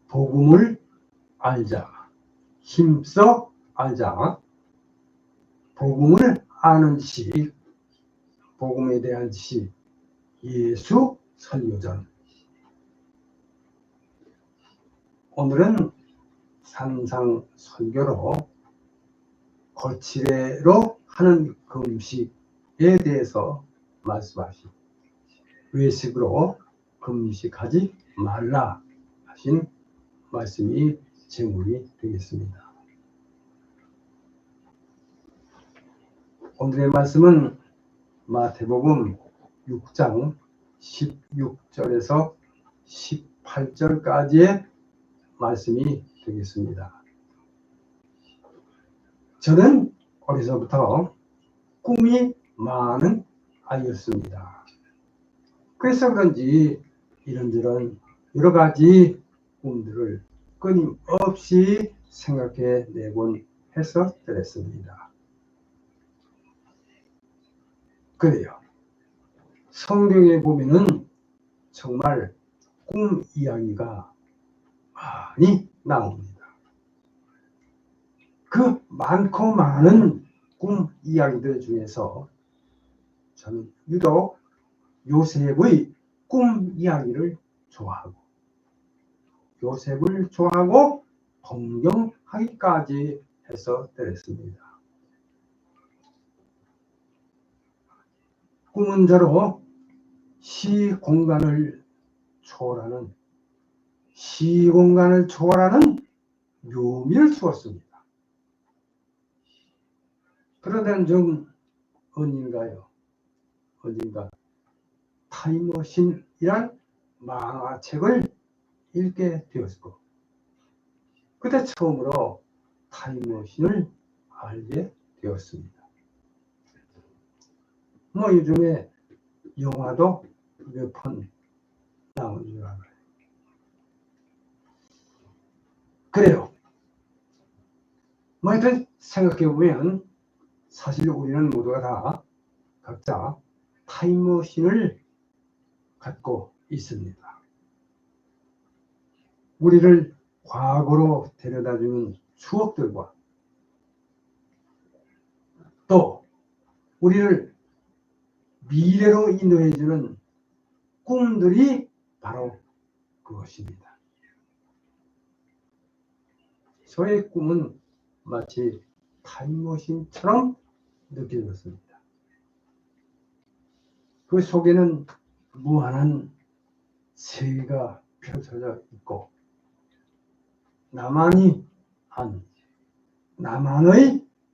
복음을 알자. 힘써 알자. 복음을 아는 지식, 복음에 대한 지식, 예수 설교전. 오늘은 산상 설교로 거칠애로 하는 금식에 대해서 말씀하신, 외식으로 금식하지 말라 하신 말씀이 제목이 되겠습니다. 오늘의 말씀은 마태복음 6장 16절에서 18절까지의 말씀이 되겠습니다. 저는 어려서부터 꿈이 많은 아이였습니다. 그래서 그런지 이런저런 여러 가지 꿈들을 끊임없이 생각해 내곤 했었더랬습니다. 그래요. 성경에 보면은 정말 꿈 이야기가 많이 나옵니다. 그 많고 많은 꿈 이야기들 중에서 저는 유독 요셉의 꿈 이야기를 좋아하고, 요셉을 좋아하고 동경하기까지 했었더랬습니다. 꿈은 저로 시공간을 초월하는 묘미를 주었습니다. 그러던 중 언젠가 타임머신이란 만화책을 읽게 되었고, 그때 처음으로 타임머신을 알게 되었습니다. 요즘에 영화도 몇 편 나온 줄 알아요. 그래요. 하여튼 생각해보면 사실 우리는 모두가 다 각자 타임머신을 갖고 있습니다. 우리를 과거로 데려다주는 추억들과 또 우리를 미래로 인도해주는 꿈들이 바로 그것입니다. 저의 꿈은 마치 타임머신처럼 느껴졌습니다. 그 속에는 무한한 세계가 펼쳐져 있고, 나만의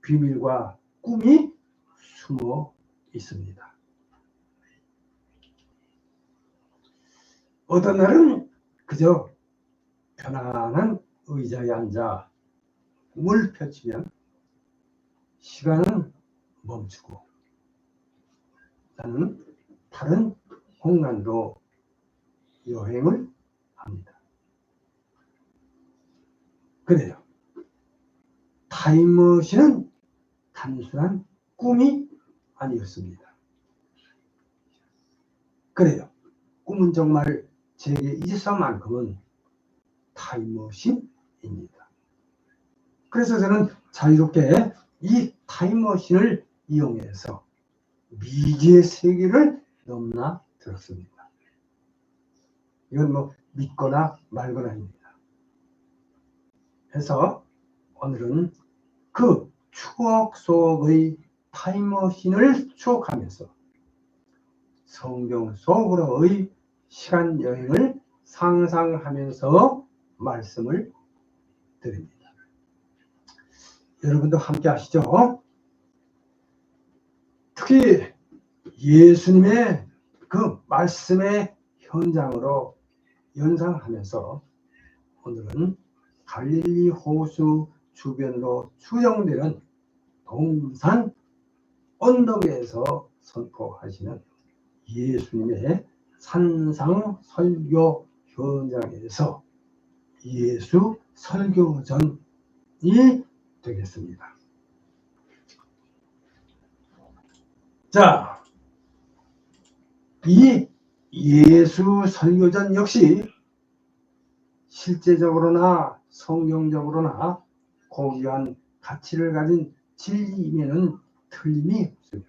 비밀과 꿈이 숨어 있습니다. 어떤 날은 그저 편안한 의자에 앉아 꿈을 펼치면 시간은 멈추고 나는 다른 공간으로 여행을 합니다. 그래요. 타임머신은 단순한 꿈이 아니었습니다. 그래요. 꿈은 정말 제게 있어서만큼은 타임머신입니다. 그래서 저는 자유롭게 이 타임머신을 이용해서 미지의 세계를 넘나들었습니다. 이건 믿거나 말거나입니다. 그래서 오늘은 그 추억 속의 타임머신을 추억하면서 성경 속으로의 시간 여행을 상상하면서 말씀을 드립니다. 여러분도 함께 하시죠. 특히 예수님의 그 말씀의 현장으로 연상하면서 오늘은 갈릴리 호수 주변으로 추정되는 동산 언덕에서 선포하시는 예수님의 산상 설교 현장에서 예수 설교전이 되겠습니다. 자, 이 예수 설교전 역시 실제적으로나 성경적으로나 고귀한 가치를 가진 진리임에는 틀림이 없으며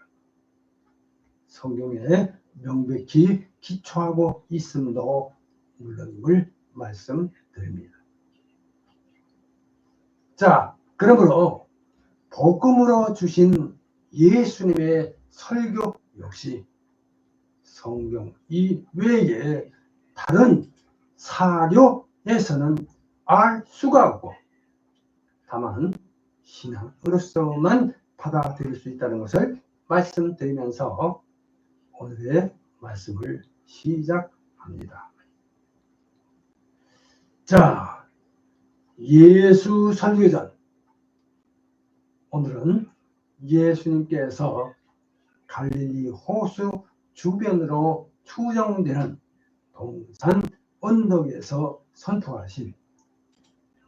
성경에 명백히 기초하고 있음도 물론임을 말씀드립니다. 자, 그러므로 복음으로 주신 예수님의 설교 역시 성경 이외에 다른 사료에서는 알 수가 없고 다만 신앙으로서만 받아들일 수 있다는 것을 말씀드리면서 오늘의 말씀을 시작합니다. 자, 예수 설교전. 오늘은 예수님께서 갈릴리 호수 주변으로 추정되는 동산 언덕에서 선포하신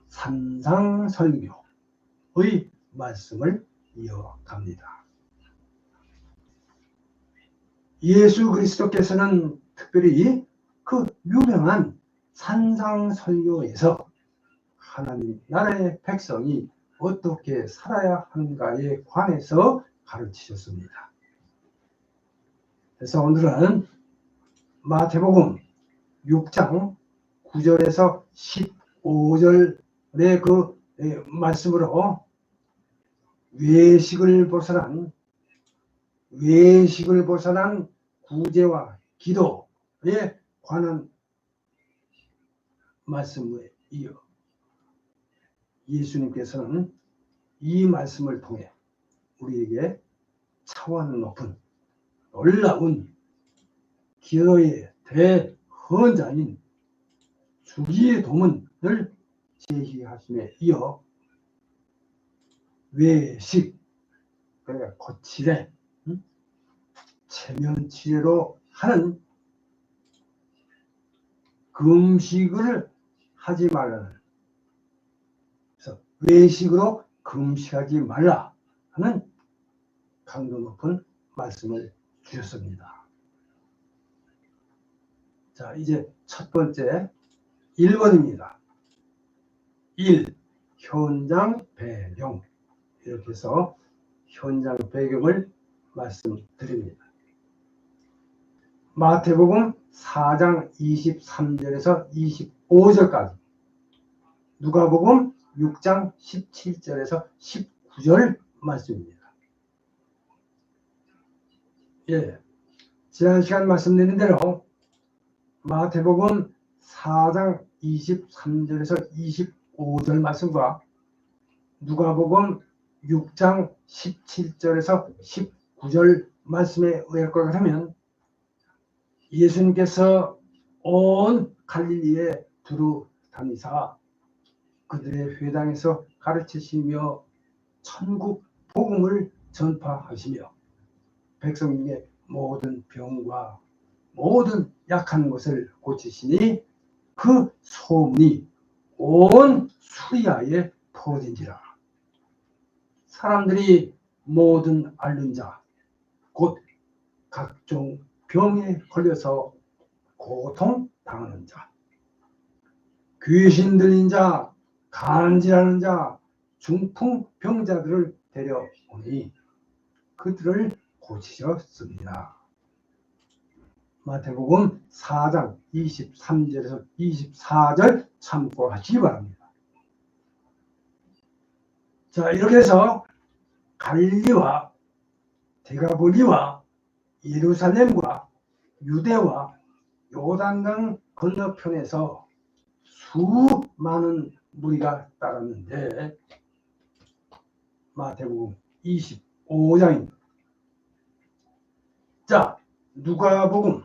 산상설교의 말씀을 이어갑니다. 예수 그리스도께서는 특별히 그 유명한 산상설교에서 하나님 나라의 백성이 어떻게 살아야 하는가에 관해서 가르치셨습니다. 그래서 오늘은 마태복음 6장 9절에서 15절의 그 말씀으로 외식을 벗어난 구제와 기도에 관한 말씀에 이어 예수님께서는 이 말씀을 통해 우리에게 차원 높은 놀라운 기도의 대헌자인 주기의 도문을 제시하심에 이어 외식, 그러니까 거칠에 체면치레로 하는 금식을 하지 말라는, 그래서 외식으로 금식하지 말라 하는 강도 높은 말씀을 주셨습니다. 자, 이제 첫 번째 1번입니다. 1. 현장 배경. 이렇게 해서 현장 배경을 말씀드립니다. 마태복음 4장 23절에서 25절까지, 누가복음 6장 17절에서 19절 말씀입니다. 예, 지난 시간 말씀드린 대로 마태복음 4장 23절에서 25절 말씀과 누가복음 6장 17절에서 19절 말씀에 의할 것 같으면 예수님께서 온 갈릴리에 두루 다니사 그들의 회당에서 가르치시며 천국 복음을 전파하시며 백성에게 모든 병과 모든 약한 것을 고치시니 그 소문이 온 수리아에 퍼진지라. 사람들이 모든 앓는 자, 곧 각종 병에 걸려서 고통당하는 자, 귀신 들린 자, 간질하는 자, 중풍병자들을 데려오니 그들을 고치셨습니다. 마태복음 4장 23절에서 24절 참고하시기 바랍니다. 자, 이렇게 해서 갈릴리와 데가볼리와 예루살렘과 유대와 요단강 건너편에서 수많은 무리가 따랐는데 마태복음 25장입니다. 자, 누가복음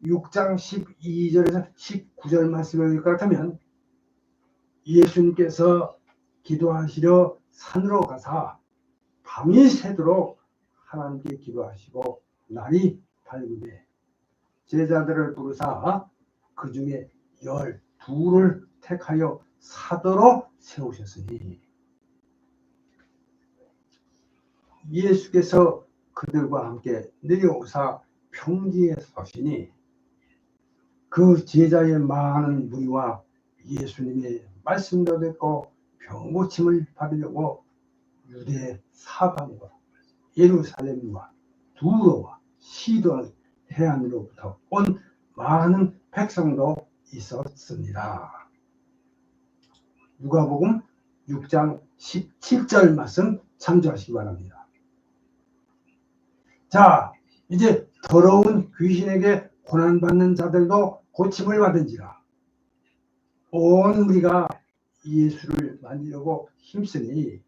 6장 12절에서 19절 말씀을 같으면 예수님께서 기도하시려 산으로 가사 밤이 새도록 하나님께 기도하시고 날이 밝음에 제자들을 부르사 그 중에 12를 택하여 사도로 세우셨으니 예수께서 그들과 함께 내려오사 평지에 서시니 그 제자의 많은 무리와 예수님의 말씀도 듣고 병 고침을 받으려고 유대 사방과 예루살렘과 두로와 시돈 해안으로부터 온 많은 백성도 있었습니다. 누가복음 6장 17절 말씀 참조하시기 바랍니다. 자, 이제 더러운 귀신에게 고난받는 자들도 고침을 받은지라. 온 무리가 예수를 만지려고 힘쓰니,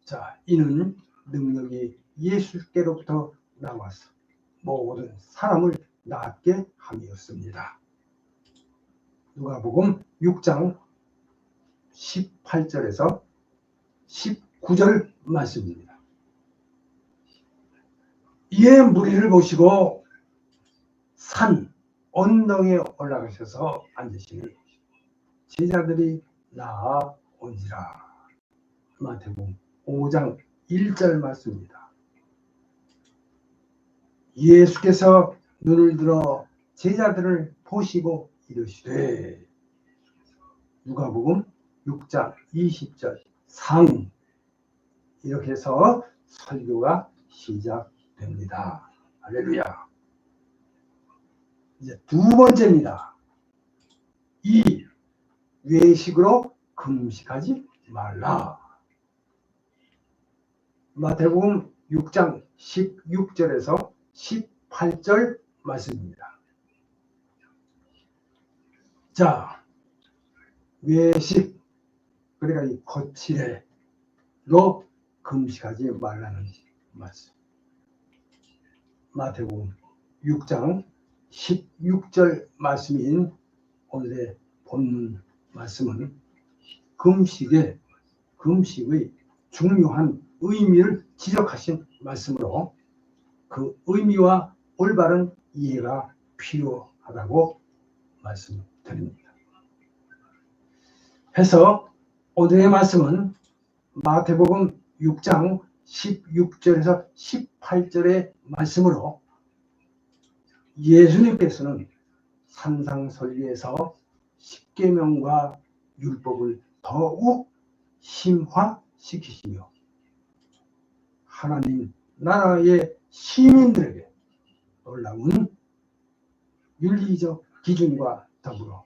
자, 이는 능력이 예수께로부터 나와서 모든 사람을 낫게 함이었습니다. 누가복음 6장 18절에서 19절 말씀입니다. 이에 무리를 보시고 산 언덕에 올라가셔서 앉으시니 제자들이 나아온지라. 마태복음 5장 1절 말씀입니다. 예수께서 눈을 들어 제자들을 보시고 이르시되, 누가복음 6장 20절 상, 이렇게 해서 설교가 시작됩니다. 할렐루야. 이제 두 번째입니다. 이 외식으로 금식하지 말라. 마태복음 6장 16절에서 18절 말씀입니다. 자, 외식, 그러니까 이 거칠에로 금식하지 말라는 말씀. 마태복음 6장 16절 말씀인 오늘의 본문 말씀은 금식의 중요한 의미를 지적하신 말씀으로 그 의미와 올바른 이해가 필요하다고 말씀드립니다. 해서 오늘의 말씀은 마태복음 6장 16절에서 18절의 말씀으로 예수님께서는 산상설교에서 십계명과 율법을 더욱 심화시키시며 하나님 나라의 시민들에게 놀라운 윤리적 기준과 더불어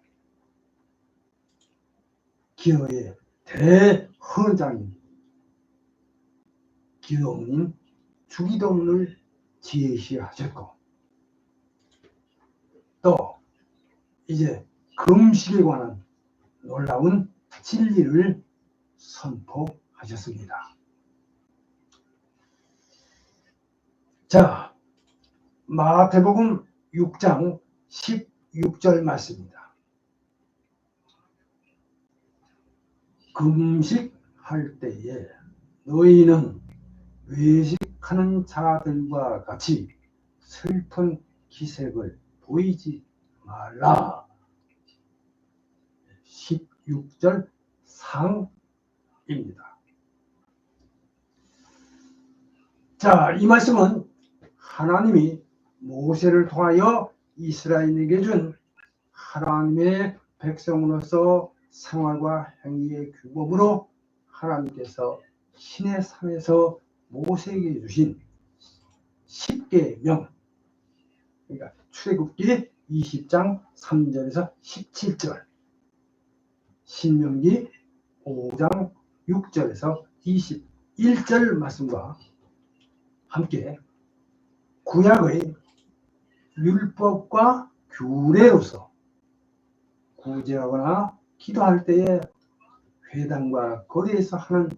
기도의 대헌장인 기도문인 주기도문을 제시하셨고, 또 이제 금식에 관한 놀라운 진리를 선포하셨습니다. 자, 마태복음 6장 16절 말씀입니다. 금식할 때에 너희는 외식하는 자들과 같이 슬픈 기색을 보이지 말라. 16절 상입니다. 자, 이 말씀은 하나님이 모세를 통하여 이스라엘에게 준 하나님의 백성으로서 생활과 행위의 규범으로 하나님께서 신의 산에서 모세에게 주신 10계명, 그러니까 출애굽기 20장 3절에서 17절, 신명기 5장 6절에서 21절 말씀과 함께 구약의 율법과 규례로서 구제하거나 기도할 때에 회당과 거리에서 하는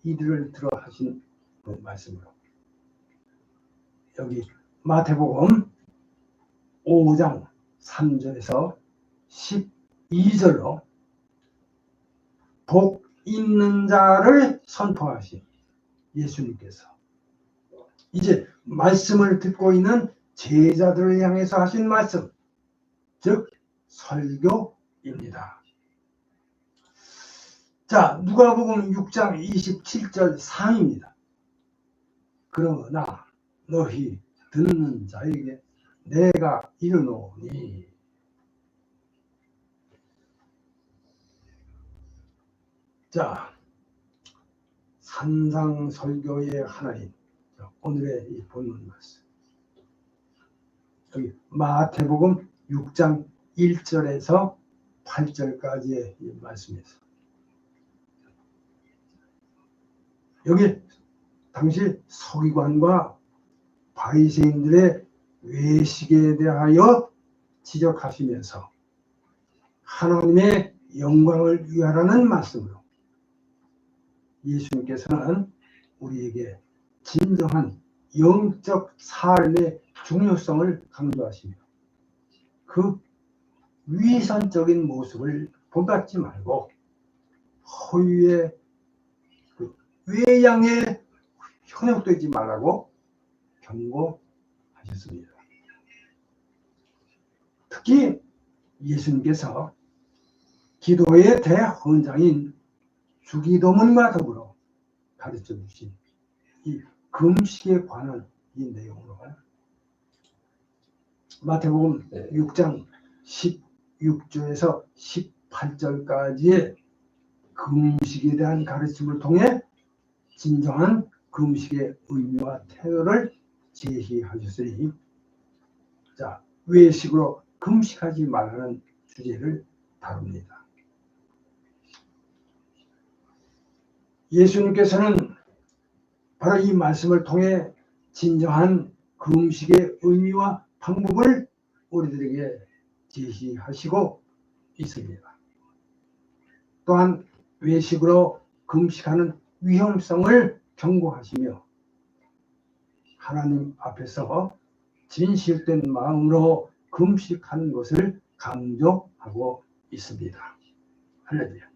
이들을 들어 하신 그 말씀으로 여기 마태복음 5장 3절에서 12절로 복 있는 자를 선포하신 예수님께서 이제 말씀을 듣고 있는 제자들을 향해서 하신 말씀, 즉 설교입니다. 자, 누가복음 6장 27절 상입니다. 그러나 너희 듣는 자에게 내가 이르노니, 자, 산상설교의 하나님. 오늘의 이 본문 말씀. 여기 마태복음 6장 1절에서 8절까지의 이 말씀에서 여기 당시 서기관과 바리새인들의 외식에 대하여 지적하시면서 하나님의 영광을 위하라는 말씀으로 예수님께서는 우리에게 진정한 영적 삶의 중요성을 강조하시며 그 위선적인 모습을 본받지 말고 허위의 외양에 현혹되지 말라고 경고하셨습니다. 특히 예수님께서 기도의 대헌장인 주기도문과 더불어 가르쳐 주신 이 금식에 관한 이 내용으로 마태복음 6장 16절에서 18절까지의 금식에 대한 가르침을 통해 진정한 금식의 의미와 태도를 제시하셨으니, 자, 외식으로 금식하지 말라는 주제를 다룹니다. 예수님께서는 바로 이 말씀을 통해 진정한 금식의 의미와 방법을 우리들에게 제시하시고 있습니다. 또한 외식으로 금식하는 위험성을 경고하시며 하나님 앞에서 진실된 마음으로 금식하는 것을 강조하고 있습니다. 할렐루야.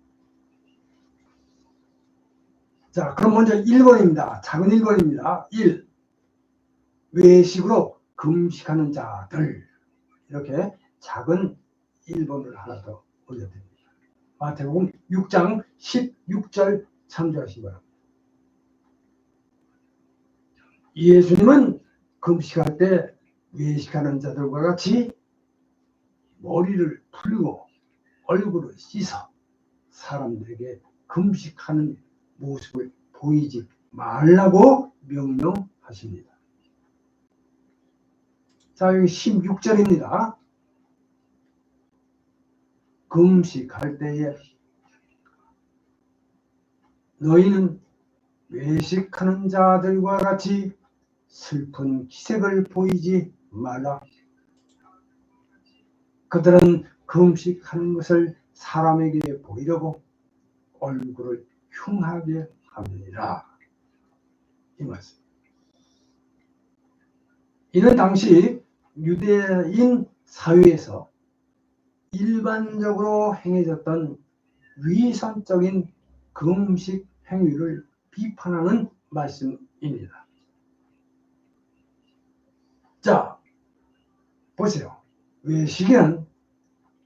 자, 그럼 먼저 1번입니다. 작은 1번입니다. 1. 외식으로 금식하는 자들. 이렇게 작은 1번을 하나 더 올려드립니다. 마태복음 6장 16절 참조하시기 바랍니다. 예수님은 금식할 때 외식하는 자들과 같이 머리를 풀고 얼굴을 씻어 사람들에게 금식하는 모습을 보이지 말라고 명령하십니다. 자, 여기 16절입니다. 금식할 때에 너희는 외식하는 자들과 같이 슬픈 기색을 보이지 말라. 그들은 금식하는 것을 사람에게 보이려고 얼굴을 흉하게 합니다. 이 말씀. 이는 당시 유대인 사회에서 일반적으로 행해졌던 위선적인 금식 행위를 비판하는 말씀입니다. 자, 보세요. 외식은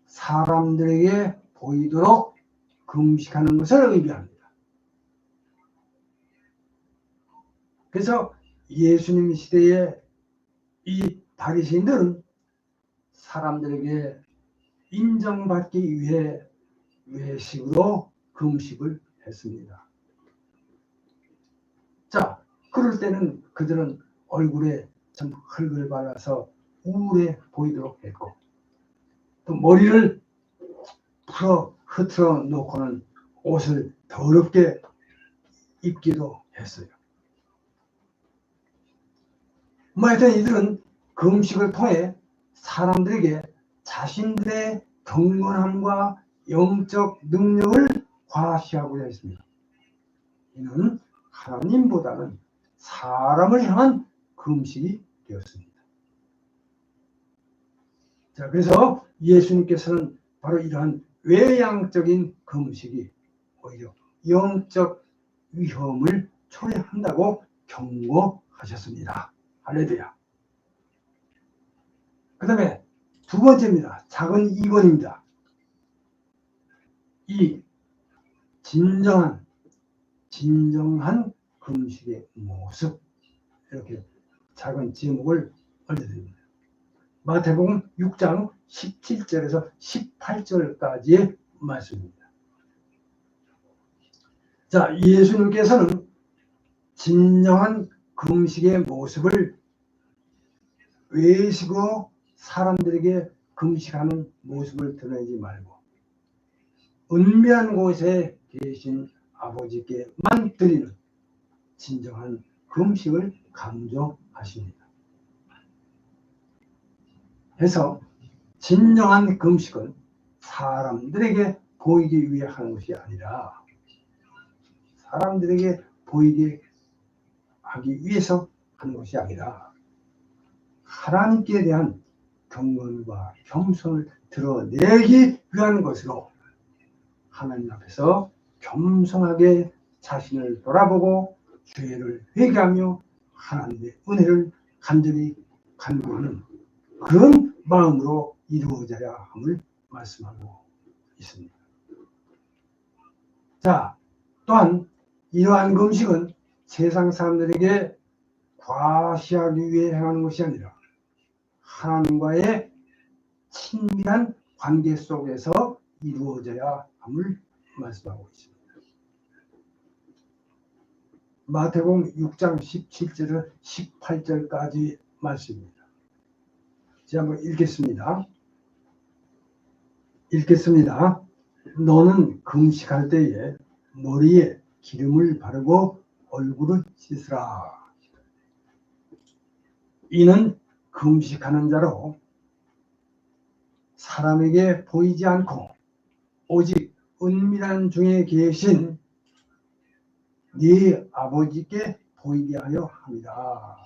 사람들에게 보이도록 금식하는 것을 의미합니다. 그래서 예수님 시대에 이 바리새인들은 사람들에게 인정받기 위해 외식으로 금식을 했습니다. 자, 그럴 때는 그들은 얼굴에 좀 흙을 발라서 우울해 보이도록 했고, 또 머리를 풀어 흐트러 놓고는 옷을 더럽게 입기도 했어요. 하여튼 이들은 금식을 통해 사람들에게 자신들의 경건함과 영적 능력을 과시하고자 했습니다. 이는 하나님보다는 사람을 향한 금식이 되었습니다. 자, 그래서 예수님께서는 바로 이러한 외양적인 금식이 오히려 영적 위험을 초래한다고 경고하셨습니다. 할렐루야. 그 다음에 두 번째입니다. 작은 2번입니다. 이 진정한 금식의 모습, 이렇게 작은 제목을 올려드립니다. 마태복음 6장 17절에서 18절까지의 말씀입니다. 자, 예수님께서는 진정한 금식의 모습을 외식으로 사람들에게 금식하는 모습을 드러내지 말고 은밀한 곳에 계신 아버지께만 드리는 진정한 금식을 강조하십니다. 해서 진정한 금식은 사람들에게 보이기 위해 하는 것이 아니라 사람들에게 보이게 하기 위해서 하는 것이 아니라 하나님께 대한 경건과 겸손을 드러내기 위한 것으로 하나님 앞에서 겸손하게 자신을 돌아보고 죄를 회개하며 하나님의 은혜를 간절히 간구하는 그런 마음으로 이루어져야 함을 말씀하고 있습니다. 자, 또한 이러한 금식은 세상 사람들에게 과시하기 위해 행하는 것이 아니라 하나님과의 친밀한 관계 속에서 이루어져야 함을 말씀하고 있습니다. 마태복음 6장 17절에서 18절까지 말씀입니다. 제가 한번 읽겠습니다. 너는 금식할 때에 머리에 기름을 바르고 얼굴을 씻으라. 이는 금식하는 자로 사람에게 보이지 않고 오직 은밀한 중에 계신 네 아버지께 보이게 하려 합니다.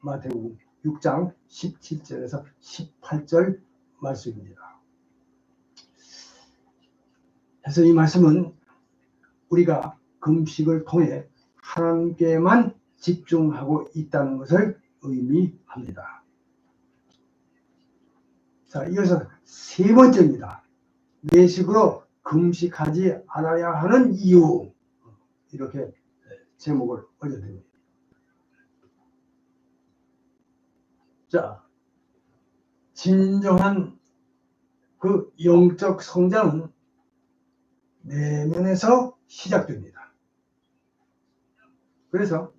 마태복음 6장 17절에서 18절 말씀입니다. 그래서 이 말씀은 우리가 금식을 통해 하나님께만 집중하고 있다는 것을 의미합니다. 자, 이어서 세 번째입니다. 외식으로 금식하지 않아야 하는 이유. 이렇게 제목을 올려드립니다. 자, 진정한 그 영적 성장은 내면에서 시작됩니다. 그래서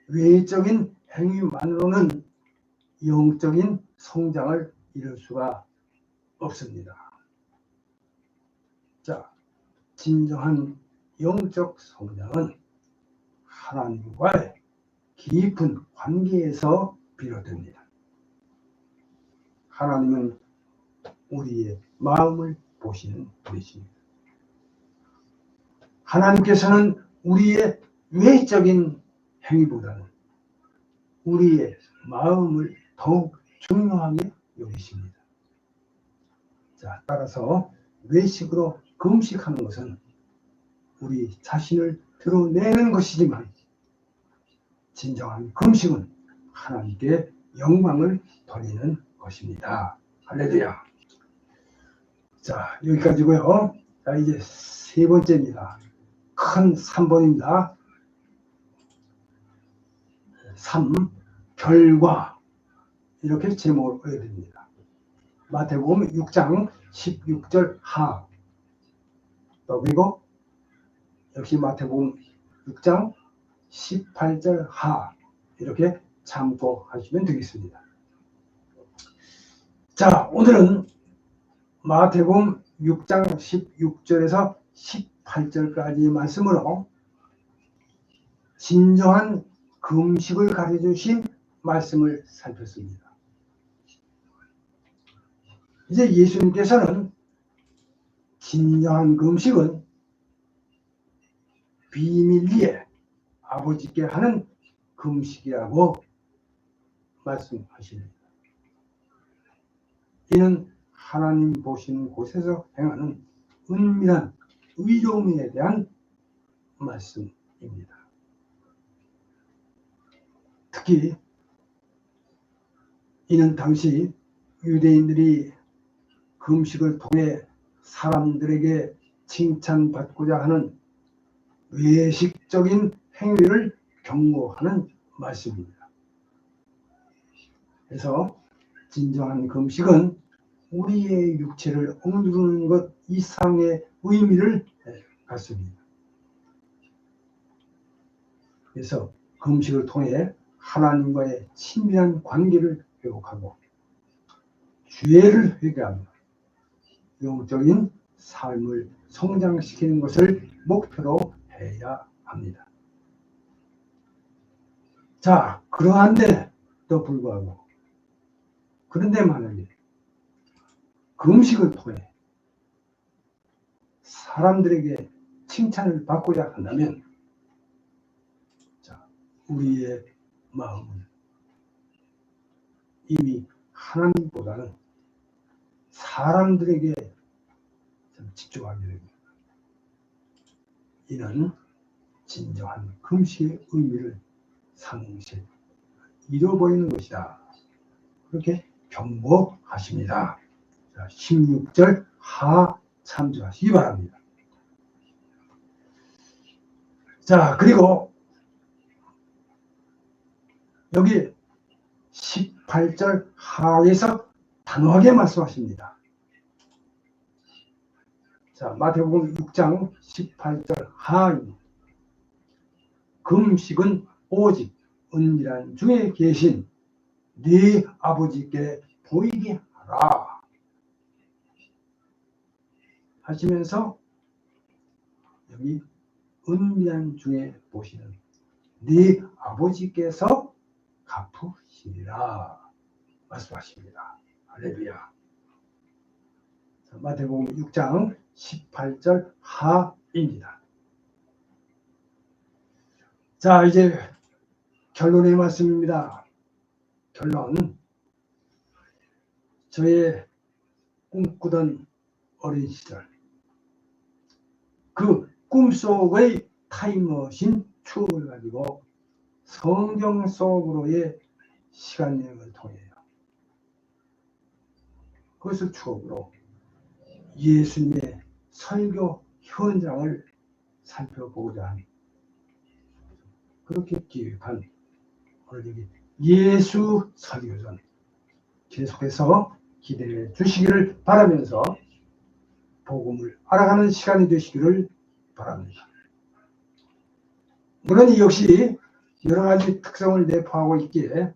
외적인 행위만으로는 영적인 성장을 이룰 수가 없습니다. 자, 진정한 영적 성장은 하나님과의 깊은 관계에서 비롯됩니다. 하나님은 우리의 마음을 보시는 분이십니다. 하나님께서는 우리의 외적인 행위보다는 우리의 마음을 더욱 중요하게 여기십니다. 자, 따라서 외식으로 금식하는 것은 우리 자신을 드러내는 것이지만 진정한 금식은 하나님께 영광을 돌리는 것입니다. 할렐루야. 자, 여기까지고요. 자, 이제 세 번째입니다. 큰 3번입니다. 3. 결과. 이렇게 제목을 올려드립니다. 마태복음 6장 16절 하. 또 그리고 역시 마태복음 6장 18절 하. 이렇게 참고하시면 되겠습니다. 자, 오늘은 마태복음 6장 16절에서 18절까지 말씀으로 진정한 금식을 가르쳐주신 말씀을 살폈습니다. 이제 예수님께서는 진정한 금식은 비밀리에 아버지께 하는 금식이라고 말씀하십니다. 이는 하나님 보시는 곳에서 행하는 은밀한 의로움에 대한 말씀입니다. 특히 이는 당시 유대인들이 금식을 통해 사람들에게 칭찬받고자 하는 외식적인 행위를 경고하는 말씀입니다. 그래서 진정한 금식은 우리의 육체를 억누르는 것 이상의 의미를 갖습니다. 그래서 금식을 통해 하나님과의 친밀한 관계를 회복하고 죄를 회개하며 영적인 삶을 성장시키는 것을 목표로 해야 합니다. 자, 그러한데도 불구하고 그런데 만약에 금식을 통해 사람들에게 칭찬을 받고자 한다면 자, 우리의 마음은 이미 하나님보다는 사람들에게 집중하게 됩니다. 이는 진정한 금식의 의미를 상실 잃어버리는 것이다. 그렇게 경고하십니다. 16절 하 참조하시기 바랍니다. 자, 그리고 여기 18절 하에서 단호하게 말씀하십니다. 자, 마태복음 6장 18절 하입니다. 금식은 오직 은밀한 중에 계신 네 아버지께 보이게 하라 하시면서 여기 은밀한 중에 보시는 네 아버지께서 갚으시리라 말씀하십니다. 할렐루야. 마태복음 6장 18절 하입니다. 자, 이제 결론의 말씀입니다. 결론. 저의 꿈꾸던 어린 시절 그 꿈속의 타임머신 추억을 가지고 성경 속으로의 시간 여행을 통해요. 그것을 추억으로 예수님의 설교 현장을 살펴보고자 한 그렇게 기획한 오늘 여기 예수 설교전 계속해서 기대해 주시기를 바라면서 복음을 알아가는 시간이 되시기를 바랍니다. 물론 이 역시 여러 가지 특성을 내포하고 있기에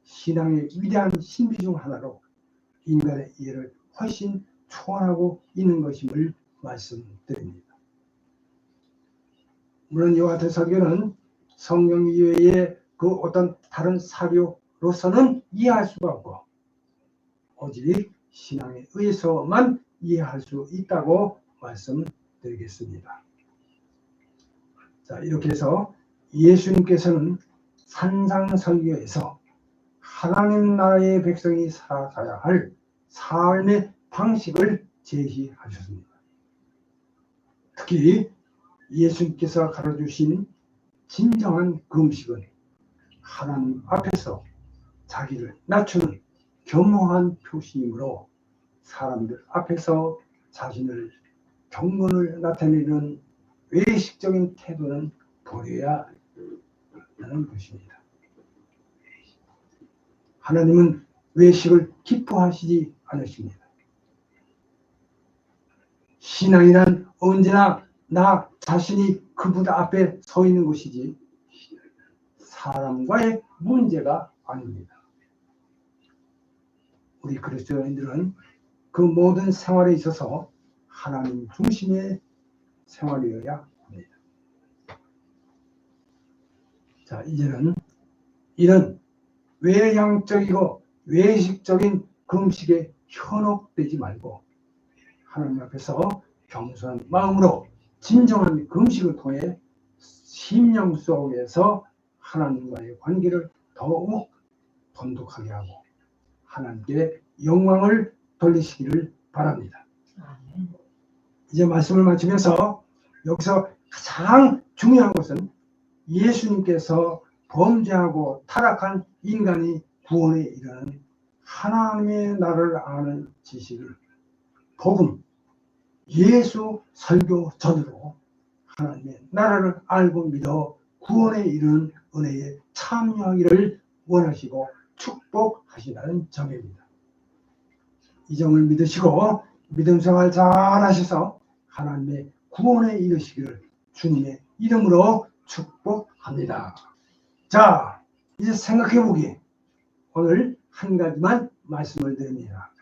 신앙의 위대한 신비 중 하나로 인간의 이해를 훨씬 초월하고 있는 것임을 말씀드립니다. 물론 이와 같은 설교는 성경 이외의 그 어떤 다른 사료로서는 이해할 수가 없고 오직 신앙에 의해서만 이해할 수 있다고 말씀드리겠습니다. 자, 이렇게 해서 예수님께서는 산상설교에서 하나님 나라의 백성이 살아가야 할 삶의 방식을 제시하셨습니다. 특히 예수님께서 가르쳐주신 진정한 금식은 하나님 앞에서 자기를 낮추는 겸허한 표시이므로 사람들 앞에서 자신을 경건을 나타내는 외식적인 태도는 버려야 하는 것입니다. 하나님은 외식을 기뻐하시지 않으십니다. 신앙이란 언제나 나 자신이 그분 앞에 서 있는 것이지 사람과의 문제가 아닙니다. 우리 그리스도인들은 그 모든 생활에 있어서 하나님 중심의 생활이어야 합니다. 자, 이제는 이런 외향적이고 외식적인 금식에 현혹되지 말고 하나님 앞에서 겸손한 마음으로 진정한 금식을 통해 심령 속에서 하나님과의 관계를 더욱 돈독하게 하고 하나님께 영광을 돌리시기를 바랍니다. 이제 말씀을 마치면서 여기서 가장 중요한 것은 예수님께서 범죄하고 타락한 인간이 구원에 이르는 하나님의 나라를 아는 지식을 복음, 예수 설교 전으로 하나님의 나라를 알고 믿어 구원에 이르는 은혜에 참여하기를 원하시고 축복하시라는 점입니다. 이 점을 믿으시고 믿음 생활 잘 하셔서 하나님의 구원에 이르시기를 주님의 이름으로 축복합니다. 자, 이제 생각해보기. 오늘 한 가지만 말씀을 드립니다.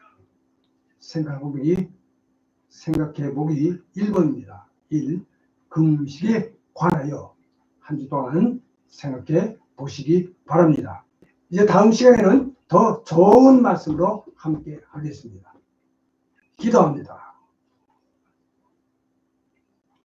생각해보기 1번입니다. 1. 금식에 관하여 한 주 동안 생각해 보시기 바랍니다. 이제 다음 시간에는 더 좋은 말씀으로 함께 하겠습니다. 기도합니다.